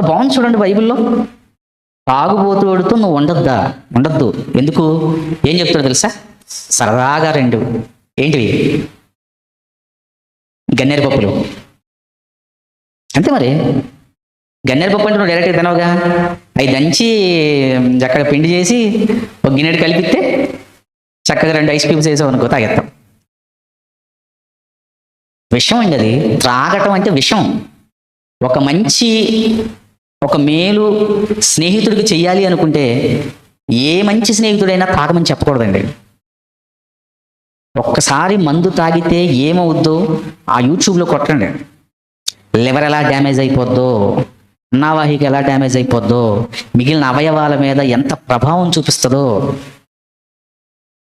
బాగుంది చూడండి బైబిల్లో. తాగుబోతుడితో నువ్వు ఉండొద్దు. ఎందుకు? ఏం చెప్తాడో తెలుసా? సరదాగా రెండు ఏంటివి? గన్నేరు పప్పులు. అంతే మరి. గన్నేరు పప్పు అంటే నువ్వు డైరెక్ట్గా తినవుగా, అవి దంచి అక్కడ పిండి చేసి ఒక గిన్నెడు కలిపితే చక్కగా 2 ఐస్ క్యూబ్స్ వేసావు అనుకో, తాగేస్తాం. విషం అండి అది. త్రాగటం అంటే విషం. ఒక మేలు స్నేహితుడికి చెయ్యాలి అనుకుంటే ఏ మంచి స్నేహితుడైనా తాగమని చెప్పకూడదండి. ఒక్కసారి మందు తాగితే ఏమవుద్దో ఆ యూట్యూబ్లో కొట్టండి. లివర్ ఎలా డ్యామేజ్ అయిపోద్దో, అన్నావాహిక ఎలా డ్యామేజ్ అయిపోద్దో, మిగిలిన అవయవాల మీద ఎంత ప్రభావం చూపిస్తుందో.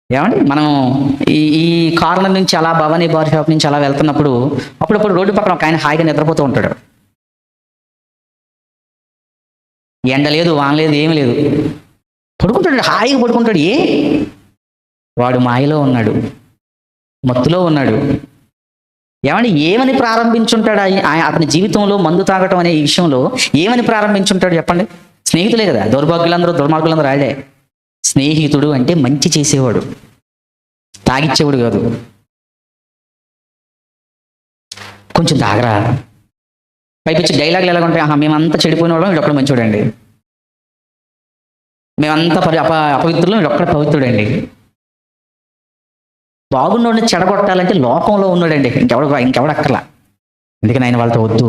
ఏమండి, మనం ఈ కార్నర్ నుంచి అలా భవానీ బార్ షాప్ నుంచి అలా వెళ్తున్నప్పుడు అప్పుడప్పుడు రోడ్డు పక్కన ఒక ఆయన హాయిగా నిద్రపోతూ ఉంటాడు. ఎండ లేదు, వాన లేదు, ఏమి లేదు, పడుకుంటాడు, హాయిగా పడుకుంటాడు. వాడు మాయలో ఉన్నాడు, మత్తులో ఉన్నాడు. ఏమంటే ఏమని ప్రారంభించుంటాడు అతని జీవితంలో? మందు తాగటం అనే ఈ విషయంలో ఏమని ప్రారంభించుంటాడు చెప్పండి? స్నేహితులే కదా. దుర్మార్గులందరూ రాడే. స్నేహితుడు అంటే మంచి చేసేవాడు, తాగిచ్చేవాడు కాదు. కొంచెం తాగరా, పైపించి డైలాగులు ఎలా ఉంటాయి? మేమంతా చెడిపోయిన వాళ్ళం, వీడొక్కడ మంచివాడండి. మేమంతా అపవిత్రులు, వీడొక్కడ పవిత్రుడండి. బాగున్నోడిని చెడగొట్టాలంటే లోకంలో ఉన్నాడండి, ఇంకెవడు అక్కర్లా. అందుకని ఆయన వాళ్ళతో వద్దు.